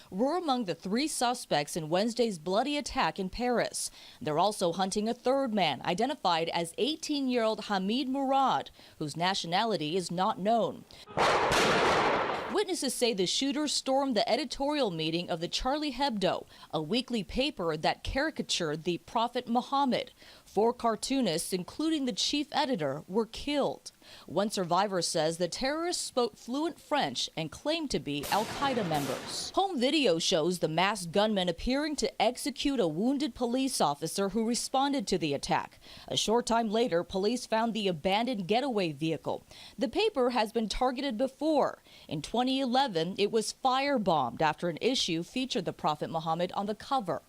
were among the 3 suspects in Wednesday's bloody attack in Paris. They're also hunting a third man, identified as 18-year-old Hamid Murad, whose nationality is not known. Witnesses say the shooters stormed the editorial meeting of the Charlie Hebdo, a weekly paper that caricatured the Prophet Muhammad. 4 cartoonists, including the chief editor, were killed. One survivor says the terrorists spoke fluent French and claimed to be al-Qaeda members. Home video shows the masked gunman appearing to execute a wounded police officer who responded to the attack. A short time later, police found the abandoned getaway vehicle. The paper has been targeted before. In 2011, it was firebombed after an issue featured the Prophet Muhammad on the cover.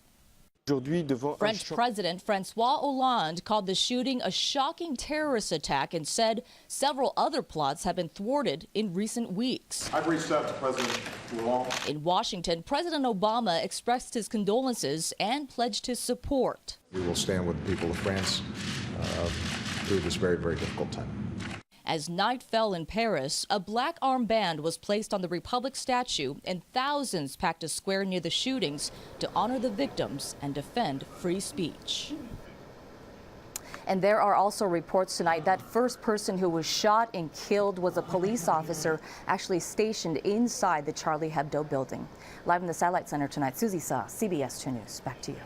French President Francois Hollande called the shooting a shocking terrorist attack and said several other plots have been thwarted in recent weeks. I've reached out to President Hollande. In Washington, President Obama expressed his condolences and pledged his support. We will stand with the people of France through this very, very difficult time. As night fell in Paris, a black armband was placed on the Republic statue and thousands packed a square near the shootings to honor the victims and defend free speech. And there are also reports tonight that first person who was shot and killed was a police officer actually stationed inside the Charlie Hebdo building. Live in the Satellite Center tonight, Susie Saw, CBS 2 News. Back to you.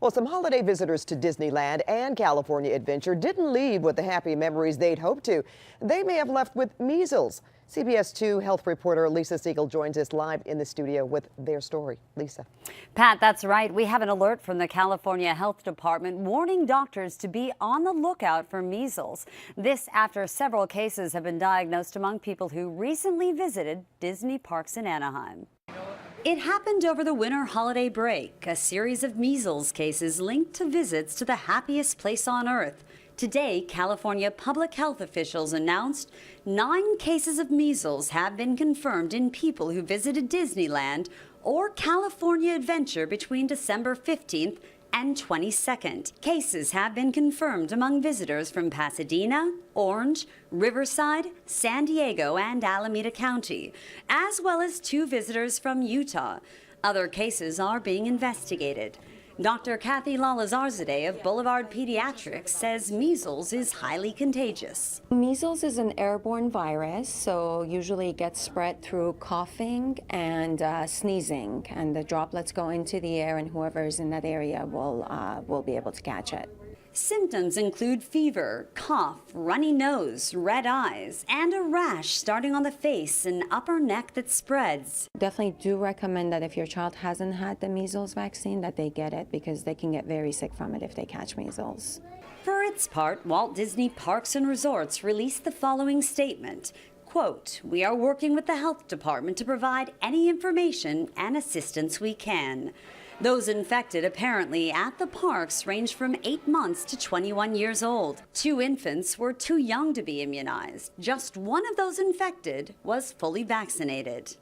Well, some holiday visitors to Disneyland and California Adventure didn't leave with the happy memories they'd hoped to. They may have left with measles. CBS 2 health reporter Lisa Siegel joins us live in the studio with their story. Lisa. Pat, that's right. We have an alert from the California Health Department warning doctors to be on the lookout for measles. This after several cases have been diagnosed among people who recently visited Disney parks in Anaheim. It happened over the winter holiday break, a series of measles cases linked to visits to the happiest place on earth. Today, California public health officials announced 9 cases of measles have been confirmed in people who visited Disneyland or California Adventure between December 15th and 22nd. Cases have been confirmed among visitors from Pasadena, Orange, Riverside, San Diego, and Alameda County, as well as 2 visitors from Utah. Other cases are being investigated. Dr. Kathy Lalazarzadeh of Boulevard Pediatrics says measles is highly contagious. Measles is an airborne virus, so usually it gets spread through coughing and sneezing, and the droplets go into the air, and whoever is in that area will be able to catch it. Symptoms include fever, cough, runny nose, red eyes, and a rash starting on the face and upper neck that spreads. Definitely do recommend that if your child hasn't had the measles vaccine, that they get it, because they can get very sick from it if they catch measles. For its part, Walt Disney Parks and Resorts released the following statement. Quote, "We are working with the health department to provide any information and assistance we can." Those infected apparently at the parks range from 8 months to 21 years old. 2 infants were too young to be immunized. Just one of those infected was fully vaccinated.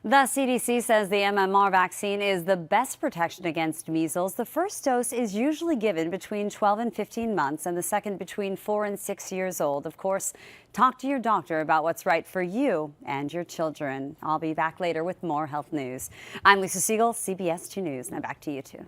The CDC says the MMR vaccine is the best protection against measles. The first dose is usually given between 12 and 15 months and the second between 4 and 6 years old. Of course, talk to your doctor about what's right for you and your children. I'll be back later with more health news. I'm Lisa Siegel, CBS 2 News. Now back to you two.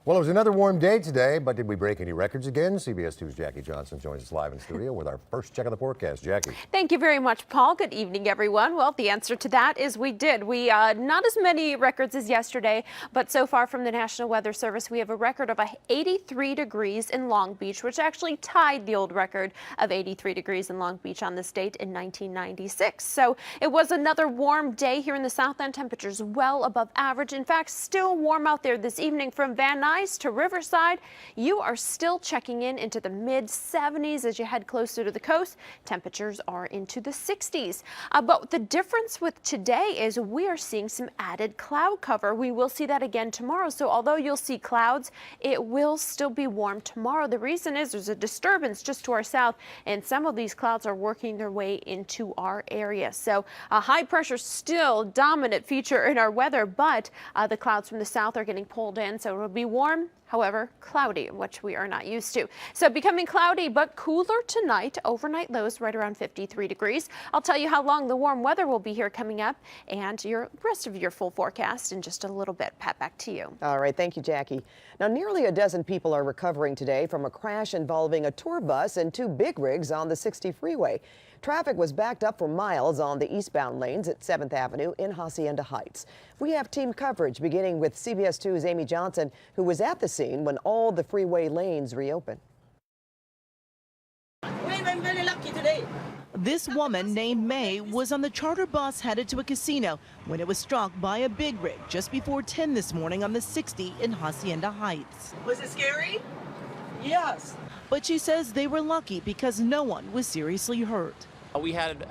Well, it was another warm day today, but did we break any records again? CBS 2's Jackie Johnson joins us live in studio with our first check of the forecast. Jackie. Thank you very much, Paul. Good evening, everyone. Well, the answer to that is we did. We not as many records as yesterday, but so far from the National Weather Service, we have a record of 83 degrees in Long Beach, which actually tied the old record of 83 degrees in Long Beach on this date in 1996. So it was another warm day here in the South End. Temperatures well above average. In fact, still warm out there this evening from Van Nuys to Riverside. You are still checking in into the mid-70s as you head closer to the coast. Temperatures are into the 60s. But the difference with today is we are seeing some added cloud cover. We will see that again tomorrow. So although you'll see clouds, it will still be warm tomorrow. The reason is there's a disturbance just to our south, and some of these clouds are working their way into our area. So a high pressure still dominant feature in our weather, but the clouds from the south are getting pulled in, so it'll be warm. However, cloudy, which we are not used to. So becoming cloudy but cooler tonight. Overnight lows right around 53 degrees. I'll tell you how long the warm weather will be here coming up and your rest of your full forecast in just a little bit. Pat, back to you. All right, thank you, Jackie. Now, nearly a dozen people are recovering today from a crash involving a tour bus and two big rigs on the 60 freeway. Traffic was backed up for miles on the eastbound lanes at 7th Avenue in Hacienda Heights. We have team coverage beginning with CBS 2's Amy Johnson, who was at the scene when all the freeway lanes reopened. I'm very lucky today. This woman named May was on the charter bus headed to a casino when it was struck by a big rig just before 10 this morning on the 60 in Hacienda Heights. Was it scary? Yes. But she says they were lucky because no one was seriously hurt. We have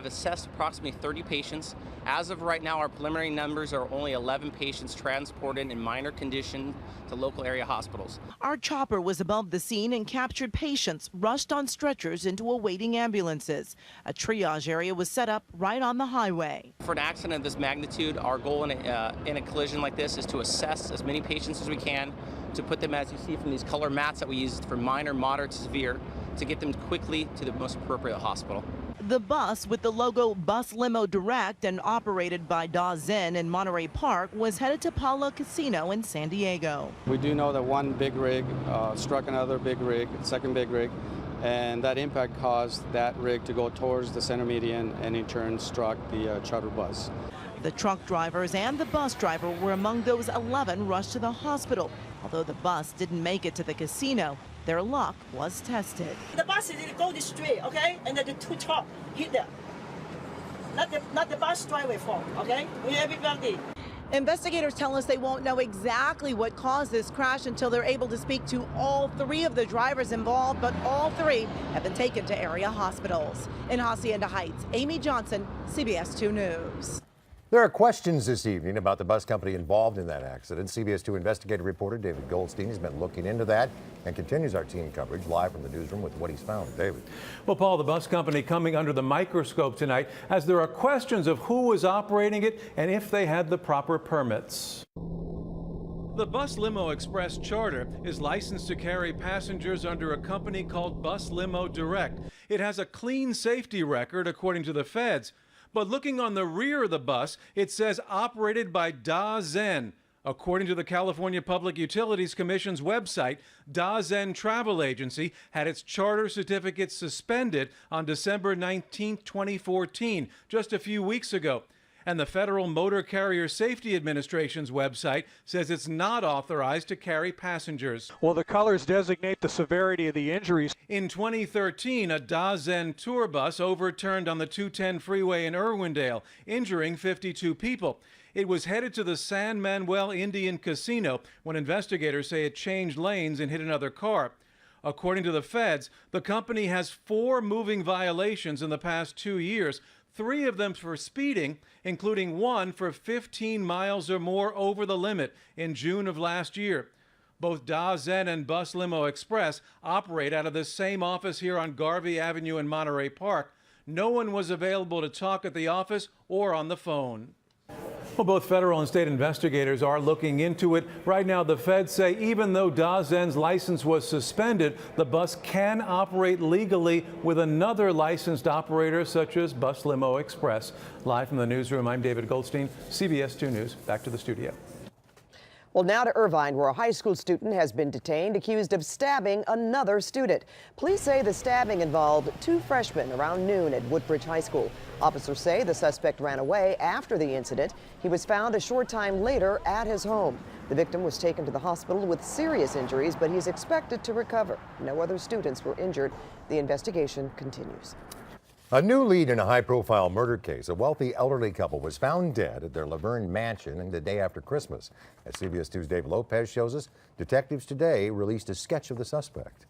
assessed approximately 30 patients. As of right now, our preliminary numbers are only 11 patients transported in minor condition to local area hospitals. Our chopper was above the scene and captured patients rushed on stretchers into awaiting ambulances. A triage area was set up right on the highway. For an accident of this magnitude, our goal in a collision like this is to assess as many patients as we can, to put them, as you see from these color mats that we use, for minor, moderate to severe, to get them quickly to the most appropriate hospital. The bus with the logo Bus Limo Direct and operated by Da Zen in Monterey Park was headed to Paula Casino in San Diego. We do know that one big rig struck another big rig, second big rig, and that impact caused that rig to go towards the center median and in turn struck the charter bus. The truck drivers and the bus driver were among those 11 rushed to the hospital. Although the bus didn't make it to the casino, their luck was tested. The bus didn't go this straight, okay? And then the two truck hit them. Not the bus driver fault, okay? We everybody. Investigators tell us they won't know exactly what caused this crash until they're able to speak to all three of the drivers involved, but all three have been taken to area hospitals. In Hacienda Heights, Amy Johnson, CBS 2 News. There are questions this evening about the bus company involved in that accident. CBS 2 investigative reporter David Goldstein has been looking into that and continues our team coverage live from the newsroom with what he's found. David. Well, Paul, the bus company coming under the microscope tonight as there are questions of who was operating it and if they had the proper permits. The Bus Limo Express charter is licensed to carry passengers under a company called Bus Limo Direct. It has a clean safety record, according to the feds. But looking on the rear of the bus, it says operated by Da Zen. According to the California Public Utilities Commission's website, Da Zen Travel Agency had its charter certificate suspended on December 19, 2014, just a few weeks ago. And the Federal Motor Carrier Safety Administration's website says it's not authorized to carry passengers. Well, the colors designate the severity of the injuries. In 2013, a Da Zen tour bus overturned on the 210 freeway in Irwindale, injuring 52 people. It was headed to the San Manuel Indian Casino when investigators say it changed lanes and hit another car. According to the feds, the company has 4 moving violations in the past 2 years, 3 of them for speeding, including 1 for 15 miles or more over the limit in June of last year. Both Da Zen and Bus Limo Express operate out of the same office here on Garvey Avenue in Monterey Park. No one was available to talk at the office or on the phone. Well, both federal and state investigators are looking into it. Right now, the feds say even though Da Zen's license was suspended, the bus can operate legally with another licensed operator such as Bus Limo Express. Live from the newsroom, I'm David Goldstein, CBS 2 News. Back to the studio. Well, now to Irvine, where a high school student has been detained accused of stabbing another student. Police say the stabbing involved 2 freshmen around noon at Woodbridge High School. Officers say the suspect ran away after the incident. He was found a short time later at his home. The victim was taken to the hospital with serious injuries, but he's expected to recover. No other students were injured. The investigation continues. A new lead in a high-profile murder case. A wealthy elderly couple was found dead at their Laverne mansion the day after Christmas. As CBS 2's Dave Lopez shows us, detectives today released a sketch of the suspect.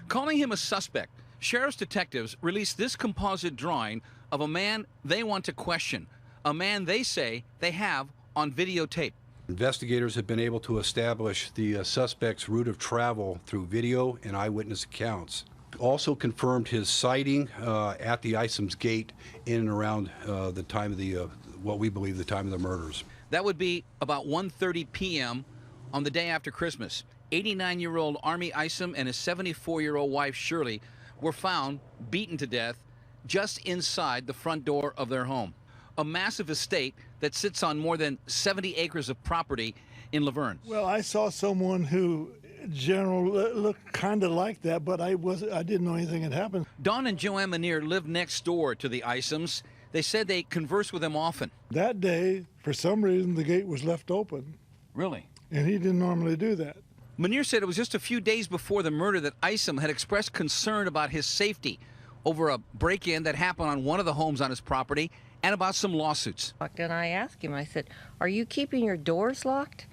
Calling him a suspect, sheriff's detectives released this composite drawing of a man they want to question, a man they say they have on videotape. Investigators have been able to establish the suspect's route of travel through video and eyewitness accounts. Also confirmed his sighting at the Isom's Gate in and around the time of the, what we believe the time of the murders. That would be about 1:30 p.m. On the day after Christmas, 89-year-old Army Isom and his 74-year-old wife Shirley were found beaten to death just inside the front door of their home. A massive estate that sits on more than 70 acres of property in Laverne. Well, I saw someone who looked kind of like that, but I didn't know anything had happened. Don and Joanne Manier lived next door to the Isoms. They said they conversed with them often. That day, for some reason, the gate was left open. Really? And he didn't normally do that. Manier said it was just a few days before the murder that Isom had expressed concern about his safety over a break-in that happened on one of the homes on his property and about some lawsuits. And I asked him, I said, "Are you keeping your doors locked?"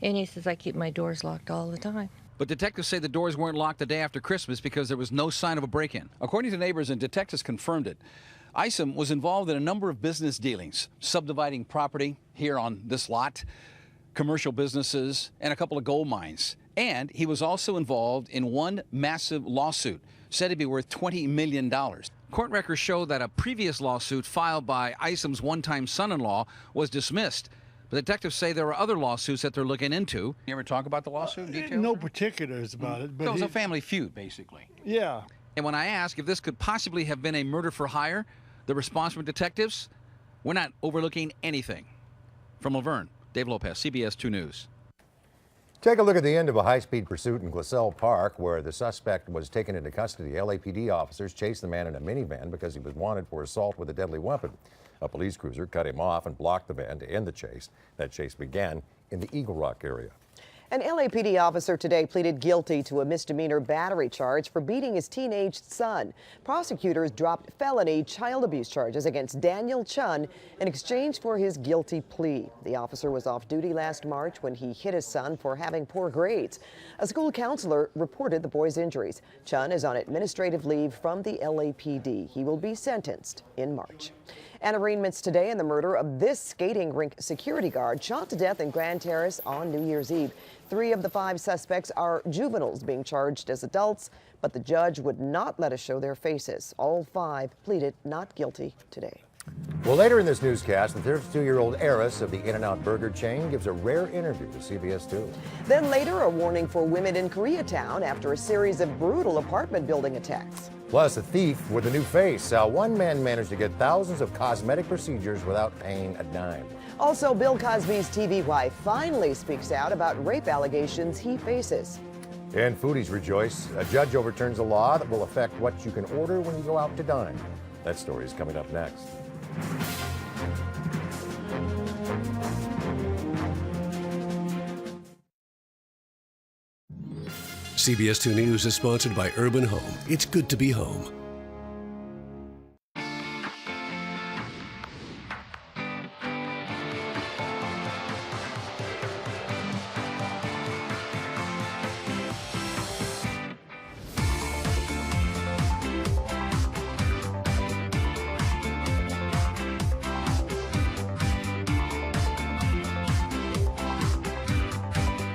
And he says, "I keep my doors locked all the time." But detectives say the doors weren't locked the day after Christmas because there was no sign of a break-in. According to neighbors, and detectives confirmed it, Isom was involved in a number of business dealings, subdividing property here on this lot, commercial businesses, and a couple of gold mines. And he was also involved in one massive lawsuit, said to be worth $20 million. Court records show that a previous lawsuit filed by Isom's one-time son-in-law was dismissed. But detectives say there are other lawsuits that they're looking into. You ever talk about the lawsuit in detail? No particulars about it. But so it was a family feud, basically. Yeah. And when I ask if this could possibly have been a murder for hire, the response from detectives, we're not overlooking anything. From Laverne, Dave Lopez, CBS 2 News. Take a look at the end of a high-speed pursuit in Glassell Park where the suspect was taken into custody. LAPD officers chased the man in a minivan because he was wanted for assault with a deadly weapon. A police cruiser cut him off and blocked the van to end the chase. That chase began in the Eagle Rock area. An LAPD officer today pleaded guilty to a misdemeanor battery charge for beating his teenage son. Prosecutors dropped felony child abuse charges against Daniel Chun in exchange for his guilty plea. The officer was off duty last March when he hit his son for having poor grades. A school counselor reported the boy's injuries. Chun is on administrative leave from the LAPD. He will be sentenced in March. And arraignments today in the murder of this skating rink security guard shot to death in Grand Terrace on New Year's Eve. 3 of the 5 suspects are juveniles being charged as adults, but the judge would not let us show their faces. All 5 pleaded not guilty today. Well, later in this newscast, the 32-year-old heiress of the In-N-Out burger chain gives a rare interview to CBS 2. Then later, a warning for women in Koreatown after a series of brutal apartment building attacks. Plus, a thief with a new face. How one man managed to get thousands of cosmetic procedures without paying a dime. Also, Bill Cosby's TV wife finally speaks out about rape allegations he faces. And foodies rejoice. A judge overturns a law that will affect what you can order when you go out to dine. That story is coming up next. CBS 2 News is sponsored by Urban Home. It's good to be home.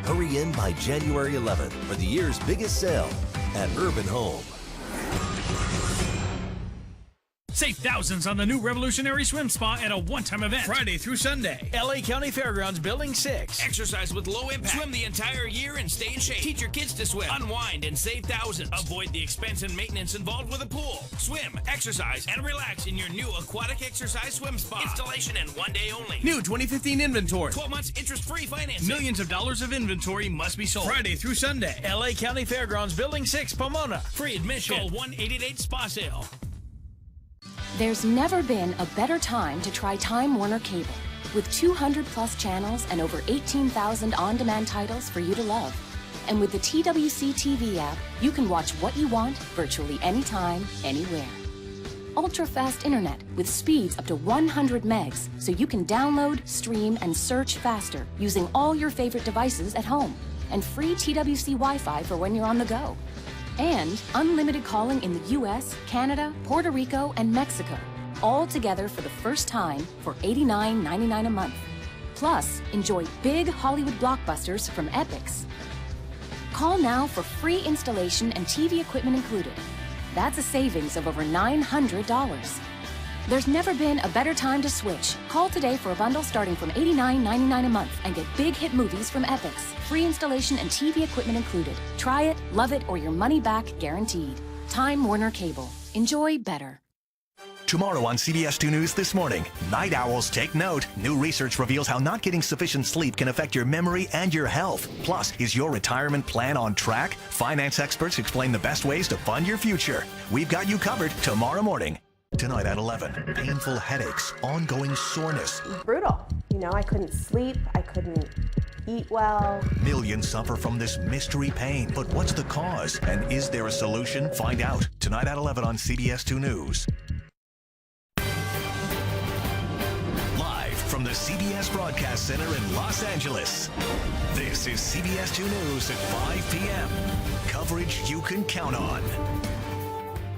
Hurry in by January 11th for the year's biggest sale at Urban Home. Save thousands on the new revolutionary swim spa at a one-time event. Friday through Sunday. LA County Fairgrounds Building 6. Exercise with low impact. Swim the entire year and stay in shape. Teach your kids to swim. Unwind and save thousands. Avoid the expense and maintenance involved with a pool. Swim, exercise, and relax in your new aquatic exercise swim spa. Installation and 1 day only. New 2015 inventory. 12 months interest-free financing. Millions of dollars of inventory must be sold. Friday through Sunday. LA County Fairgrounds Building 6, Pomona. Free admission. Call 1-888-SPA-SALE. There's never been a better time to try Time Warner Cable. With 200 plus channels and over 18,000 on-demand titles for you to love. And with the TWC TV app, you can watch what you want virtually anytime, anywhere. Ultra-fast internet with speeds up to 100 megs, so you can download, stream, and search faster using all your favorite devices at home. And free TWC Wi-Fi for when you're on the go. And unlimited calling in the US, Canada, Puerto Rico, and Mexico. All together for the first time for $89.99 a month. Plus, enjoy big Hollywood blockbusters from Epix. Call now for free installation and TV equipment included. That's a savings of over $900. There's never been a better time to switch. Call today for a bundle starting from $89.99 a month and get big hit movies from Epix. Free installation and TV equipment included. Try it, love it, or your money back guaranteed. Time Warner Cable. Enjoy better. Tomorrow on CBS 2 News This Morning, night owls take note. New research reveals how not getting sufficient sleep can affect your memory and your health. Plus, is your retirement plan on track? Finance experts explain the best ways to fund your future. We've got you covered tomorrow morning. Tonight at 11, painful headaches, ongoing soreness. Brutal. You know, I couldn't sleep. I couldn't eat well. Millions suffer from this mystery pain. But what's the cause? And is there a solution? Find out tonight at 11 on CBS 2 News. Live from the CBS Broadcast Center in Los Angeles, this is CBS 2 News at 5 p.m. Coverage you can count on.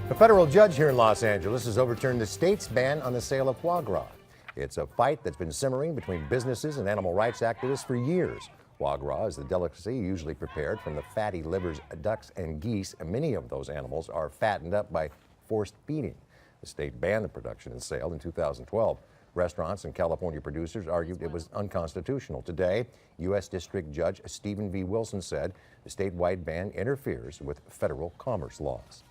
A federal judge here in Los Angeles has overturned the state's ban on the sale of foie gras. It's a fight that's been simmering between businesses and animal rights activists for years. Foie gras is the delicacy usually prepared from the fatty livers of ducks and geese, and many of those animals are fattened up by forced feeding. The state banned the production and sale in 2012. Restaurants and California producers argued it was unconstitutional. Today, U.S. District Judge Stephen V. Wilson said the statewide ban interferes with federal commerce laws.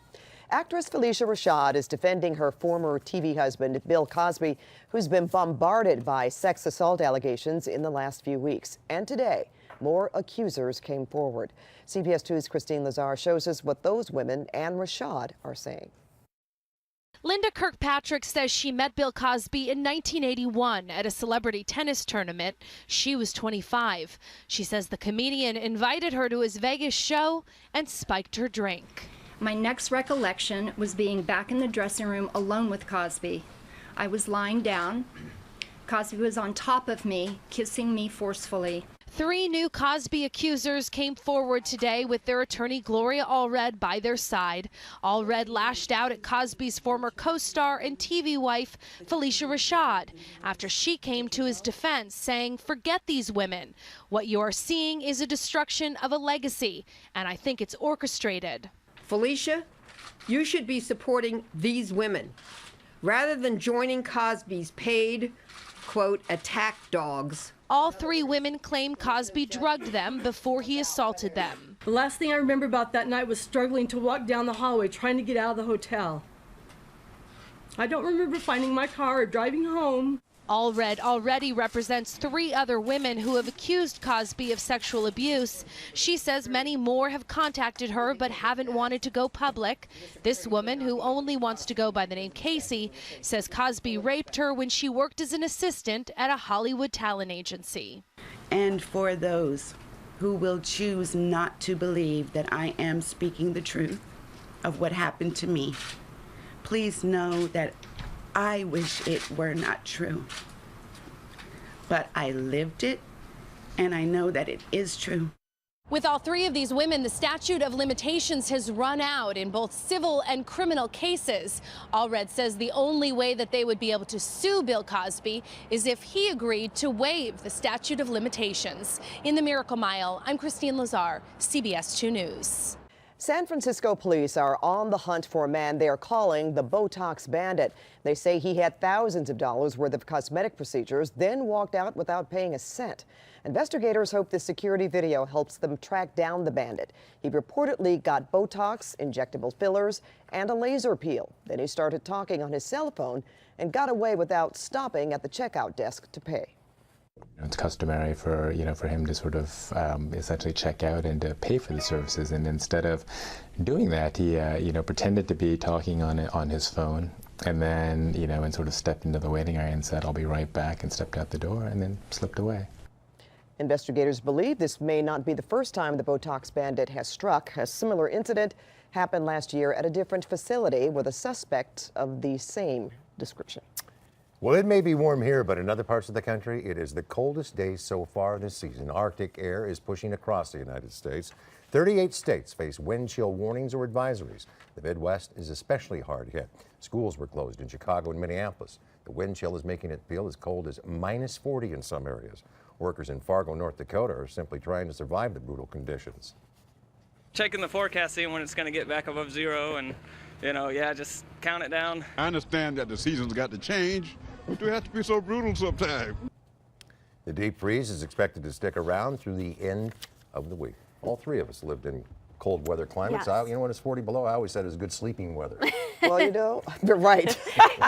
Actress Phylicia Rashad is defending her former TV husband, Bill Cosby, who's been bombarded by sex assault allegations in the last few weeks. And today, more accusers came forward. CBS 2's Christine Lazar shows us what those women and Rashad are saying. Linda Kirkpatrick says she met Bill Cosby in 1981 at a celebrity tennis tournament. She was 25. She says the comedian invited her to his Vegas show and spiked her drink. My next recollection was being back in the dressing room alone with Cosby. I was lying down. Cosby was on top of me, kissing me forcefully. 3 new Cosby accusers came forward today with their attorney Gloria Allred by their side. Allred lashed out at Cosby's former co-star and TV wife, Phylicia Rashad, after she came to his defense, saying, "Forget these women. What you are seeing is a destruction of a legacy, and I think it's orchestrated." Phylicia, you should be supporting these women rather than joining Cosby's paid, quote, attack dogs. All 3 women claim Cosby drugged them before he assaulted them. The last thing I remember about that night was struggling to walk down the hallway trying to get out of the hotel. I don't remember finding my car or driving home. Allred already represents 3 other women who have accused Cosby of sexual abuse. She says many more have contacted her but haven't wanted to go public. This woman, who only wants to go by the name Casey, says Cosby raped her when she worked as an assistant at a Hollywood talent agency. And for those who will choose not to believe that I am speaking the truth of what happened to me, please know that I wish it were not true, but I lived it, and I know that it is true. With all 3 of these women, the statute of limitations has run out in both civil and criminal cases. Allred says the only way that they would be able to sue Bill Cosby is if he agreed to waive the statute of limitations. In the Miracle Mile, I'm Christine Lazar, CBS 2 News. San Francisco police are on the hunt for a man they are calling the Botox Bandit. They say he had thousands of dollars worth of cosmetic procedures, then walked out without paying a cent. Investigators hope this security video helps them track down the bandit. He reportedly got Botox, injectable fillers, and a laser peel. Then he started talking on his cell phone and got away without stopping at the checkout desk to pay. It's customary for him to sort of essentially check out and to pay for the services, and instead of doing that, he pretended to be talking on his phone, and then and sort of stepped into the waiting area and said, "I'll be right back," and stepped out the door and then slipped away. Investigators believe this may not be the first time the Botox Bandit has struck. A similar incident happened last year at a different facility with a suspect of the same description. Well, it may be warm here, but in other parts of the country, it is the coldest day so far this season. Arctic air is pushing across the United States. 38 states face wind chill warnings or advisories. The Midwest is especially hard hit. Schools were closed in Chicago and Minneapolis. The wind chill is making it feel as cold as -40 in some areas. Workers in Fargo, North Dakota are simply trying to survive the brutal conditions. Checking the forecast, seeing when it's going to get back above zero, and just count it down. I understand that the seasons got to change, but do have to be so brutal sometimes. The deep freeze is expected to stick around through the end of the week. All three of us lived in cold weather climates. Yes. You know, when it's 40 below, I always said it was good sleeping weather. Well, you know, you're right.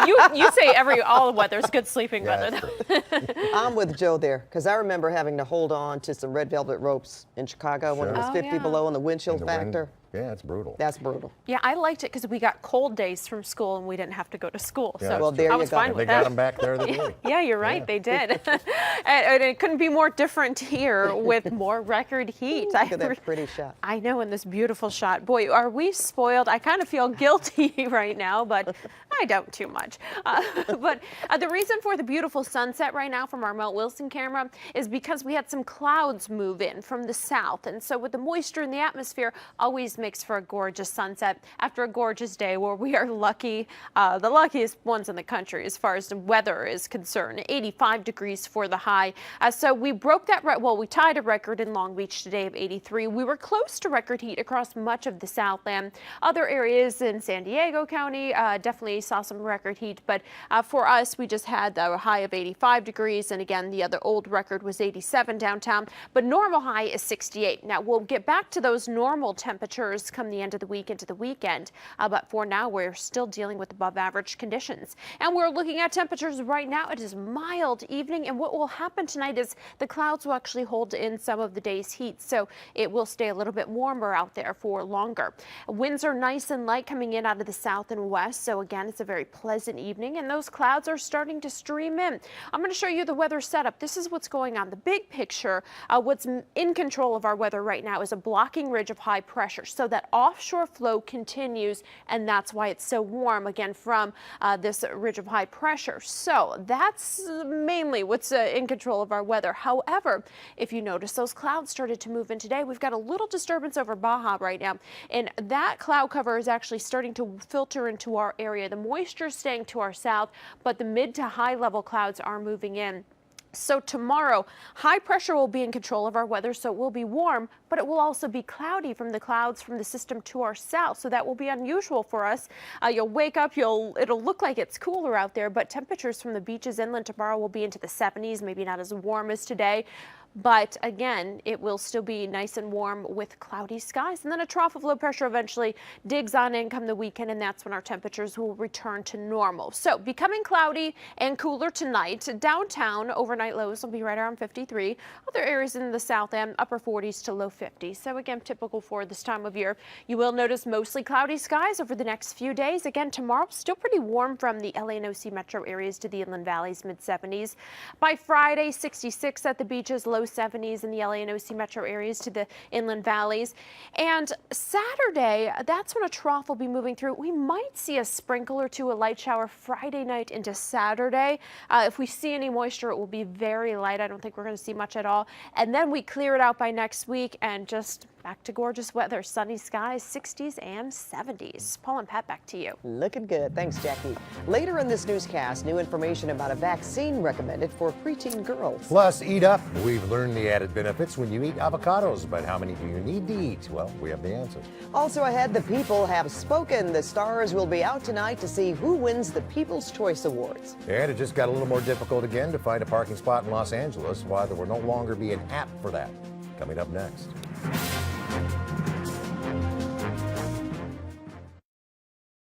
you say all weather's good sleeping weather. I'm with Joe there, because I remember having to hold on to some red velvet ropes in Chicago when it was 50 below and the wind chill factor. Yeah, it's brutal. That's brutal. Yeah, I liked it because we got cold days from school and we didn't have to go to school. Yeah, so well, there I you was go. fine with They that. got them back there the day. Yeah, you're right. Yeah. They did. And it couldn't be more different here with more record heat. Look at that pretty shot. I know, in this beautiful shot. Boy, are we spoiled. I kind of feel guilty right now, but I don't too much. But the reason for the beautiful sunset right now from our Mount Wilson camera is because we had some clouds move in from the south. And so with the moisture in the atmosphere, always makes for a gorgeous sunset after a gorgeous day where we are lucky, the luckiest ones in the country as far as the weather is concerned. 85 degrees for the high. So we broke that, we tied a record in Long Beach today of 83. We were close to record heat across much of the Southland. Other areas in San Diego County definitely saw some record heat, but for us, we just had a high of 85 degrees, and again, the other old record was 87 downtown, but normal high is 68. Now, we'll get back to those normal temperatures come the end of the week into the weekend, but for now, we're still dealing with above average conditions. And we're looking at temperatures right now. It is mild evening, and what will happen tonight is the clouds will actually hold in some of the day's heat, so it will stay a little bit warmer out there for longer. Winds are nice and light coming in out of the south and west, so again, it's a very pleasant evening, and those clouds are starting to stream in. I'm going to show you the weather setup. This is what's going on. The big picture, what's in control of our weather right now is a blocking ridge of high pressure, so that offshore flow continues, and that's why it's so warm again from this ridge of high pressure. So that's mainly what's in control of our weather. However, if you notice, those clouds started to move in today. We've got a little disturbance over Baja right now, and that cloud cover is actually starting to filter into our area. The moisture is staying to our south, but the mid to high level clouds are moving in. So tomorrow, high pressure will be in control of our weather, so it will be warm, but it will also be cloudy from the clouds from the system to our south. So that will be unusual for us. You'll wake up, it'll look like it's cooler out there, but temperatures from the beaches inland tomorrow will be into the 70s, maybe not as warm as today. But again, it will still be nice and warm with cloudy skies. And then a trough of low pressure eventually digs on in come the weekend, and that's when our temperatures will return to normal. So becoming cloudy and cooler tonight. Downtown, overnight lows will be right around 53. Other areas in the south end, upper 40s to low 50s. So again, typical for this time of year. You will notice mostly cloudy skies over the next few days. Again, tomorrow, still pretty warm from the LA and OC metro areas to the inland valleys, mid 70s. By Friday, 66 at the beaches, low 70s in the LA and OC metro areas to the inland valleys. And Saturday, that's when a trough will be moving through. We might see a sprinkle or two, a light shower Friday night into Saturday. If we see any moisture, it will be very light. I don't think we're going to see much at all. And then we clear it out by next week and just back to gorgeous weather. Sunny skies, 60s and 70s. Paul and Pat, back to you. Looking good. Thanks, Jackie. Later in this newscast, new information about a vaccine recommended for preteen girls. Plus, eat up. We've learned the added benefits when you eat avocados, but how many do you need to eat? Well, we have the answer. Also ahead, the people have spoken. The stars will be out tonight to see who wins the People's Choice Awards. And it just got a little more difficult again to find a parking spot in Los Angeles. Why there will no longer be an app for that. Coming up next.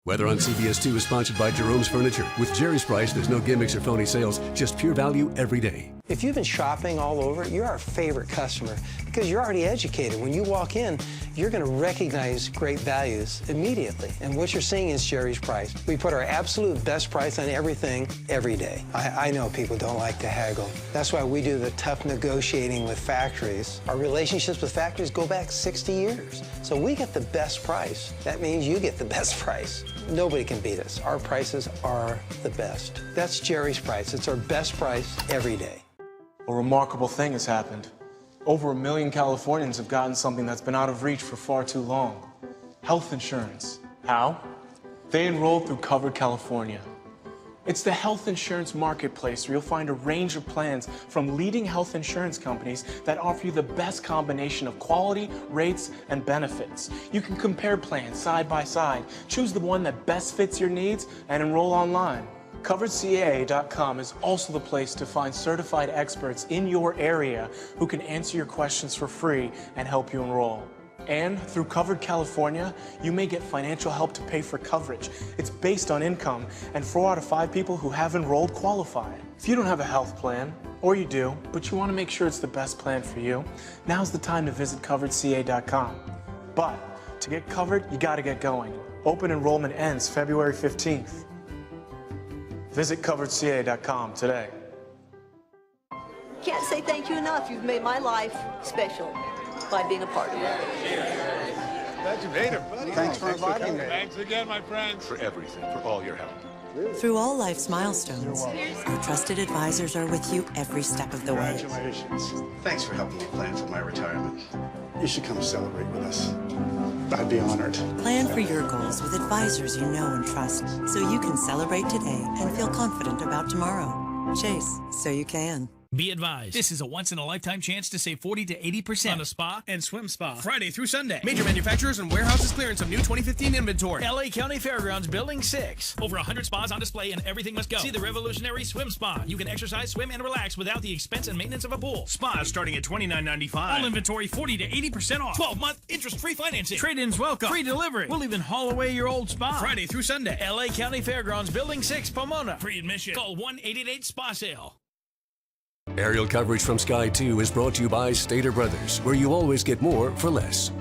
Weather on CBS 2 is sponsored by Jerome's Furniture. With Jerry's Price, there's no gimmicks or phony sales, just pure value every day. If you've been shopping all over, you're our favorite customer because you're already educated. When you walk in, you're going to recognize great values immediately. And what you're seeing is Jerry's Price. We put our absolute best price on everything every day. I know people don't like to haggle. That's why we do the tough negotiating with factories. Our relationships with factories go back 60 years. So we get the best price. That means you get the best price. Nobody can beat us. Our prices are the best. That's Jerry's Price. It's our best price every day. A remarkable thing has happened. Over 1 million Californians have gotten something that's been out of reach for far too long. Health insurance. How? They enrolled through Covered California. It's the health insurance marketplace where you'll find a range of plans from leading health insurance companies that offer you the best combination of quality, rates, and benefits. You can compare plans side by side, choose the one that best fits your needs, and enroll online. CoveredCA.com is also the place to find certified experts in your area who can answer your questions for free and help you enroll. And through Covered California, you may get financial help to pay for coverage. It's based on income, and 4 out of 5 people who have enrolled qualify. If you don't have a health plan, or you do, but you want to make sure it's the best plan for you, now's the time to visit CoveredCA.com. But to get covered, you got to get going. Open enrollment ends February 15th. Visit CoveredCA.com today. Can't say thank you enough. You've made my life special by being a part of it. Glad you made it, buddy. Thanks for inviting me. Thanks again, my friends. For everything, for all your help. Through all life's milestones, our trusted advisors are with you every step of the way. Congratulations. Thanks for helping me plan for my retirement. You should come celebrate with us. I'd be honored. Plan for your goals with advisors you know and trust, so you can celebrate today and feel confident about tomorrow. Chase, so you can. Be advised, this is a once-in-a-lifetime chance to save 40 to 80% on a spa and swim spa. Friday through Sunday. Major manufacturers and warehouses clearance of new 2015 inventory. LA County Fairgrounds Building 6. Over 100 spas on display and everything must go. See the revolutionary swim spa. You can exercise, swim, and relax without the expense and maintenance of a pool. Spas starting at $29.95. All inventory 40 to 80% off. 12-month interest-free financing. Trade-ins welcome. Free delivery. We'll even haul away your old spa. Friday through Sunday. LA County Fairgrounds Building 6, Pomona. Free admission. Call 1-888-SPA-SALE. Aerial coverage from Sky 2 is brought to you by Stater Brothers, where you always get more for less.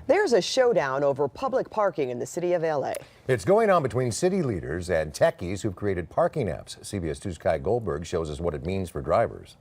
There's a showdown over public parking in the city of LA. It's going on between city leaders and techies who've created parking apps. CBS 2's Kai Goldberg shows us what it means for drivers.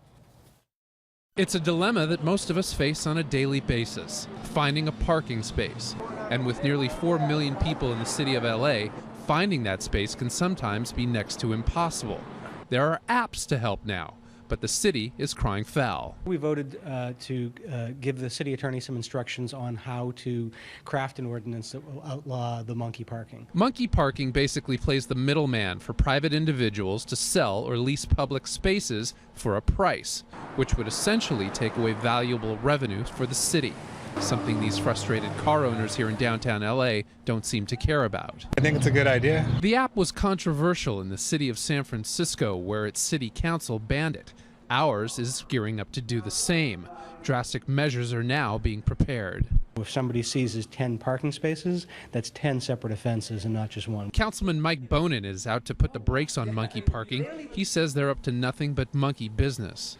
It's a dilemma that most of us face on a daily basis, finding a parking space. And with nearly 4 million people in the city of LA, finding that space can sometimes be next to impossible. There are apps to help now, but the city is crying foul. We voted to give the city attorney some instructions on how to craft an ordinance that will outlaw the monkey parking. Monkey parking basically plays the middleman for private individuals to sell or lease public spaces for a price, which would essentially take away valuable revenue for the city. Something these frustrated car owners here in downtown LA don't seem to care about. I think it's a good idea. The app was controversial in the city of San Francisco, where its city council banned it. Ours is gearing up to do the same. Drastic measures are now being prepared. If somebody seizes 10 parking spaces, that's 10 separate offenses and not just one. Councilman Mike Bonin is out to put the brakes on monkey parking. He says they're up to nothing but monkey business.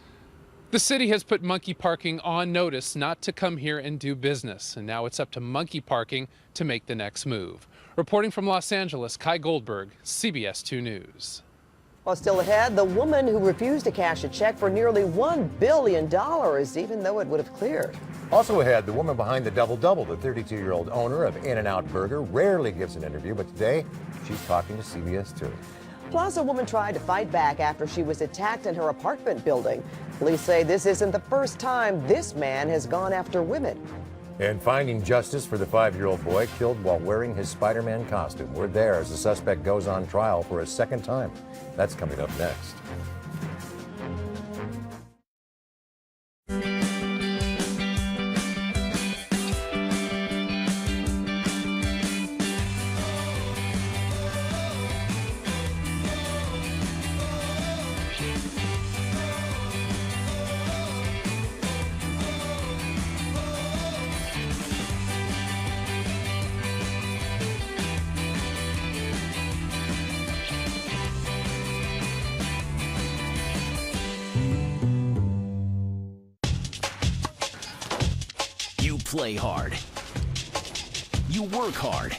The city has put monkey parking on notice not to come here and do business, and now it's up to monkey parking to make the next move. Reporting from Los Angeles, Kai Goldberg, CBS 2 News. Well, still ahead, the woman who refused to cash a check for nearly $1 billion, even though it would have cleared. Also ahead, the woman behind the double-double, the 32-year-old owner of In-N-Out Burger, rarely gives an interview, but today she's talking to CBS 2. Plus, a woman tried to fight back after she was attacked in her apartment building. Police say this isn't the first time this man has gone after women. And finding justice for the 5-year-old boy killed while wearing his Spider-Man costume. We're there as the suspect goes on trial for a second time. That's coming up next. Play hard, you work hard,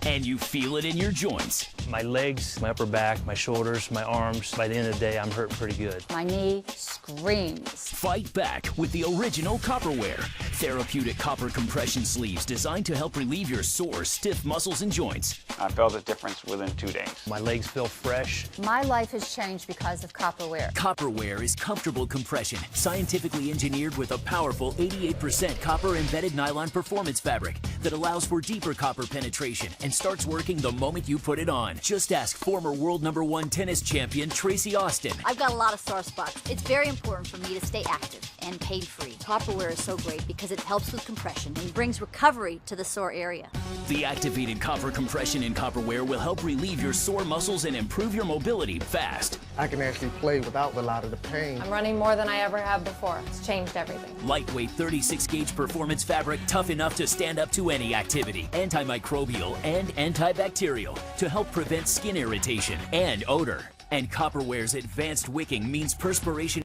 and you feel it in your joints. My legs, my upper back, my shoulders, my arms, by the end of the day, I'm hurting pretty good. My knee screams. Fight back with the original Copperwear. Therapeutic copper compression sleeves designed to help relieve your sore, stiff muscles and joints. I felt a difference within 2 days. My legs feel fresh. My life has changed because of Copperwear. Copperwear is comfortable compression, scientifically engineered with a powerful 88% copper-embedded nylon performance fabric that allows for deeper copper penetration and starts working the moment you put it on. Just ask former world #1 tennis champion Tracy Austin. I've got a lot of sore spots. It's very important for me to stay active and pain-free. Copperware is so great because it helps with compression and brings recovery to the sore area. The activated copper compression in Copperware will help relieve your sore muscles and improve your mobility fast. I can actually play without a lot of the pain. I'm running more than I ever have before. It's changed everything. Lightweight 36-gauge performance fabric, tough enough to stand up to any activity. Antimicrobial and antibacterial to help prevent skin irritation and odor. And Copperware's advanced wicking means perspiration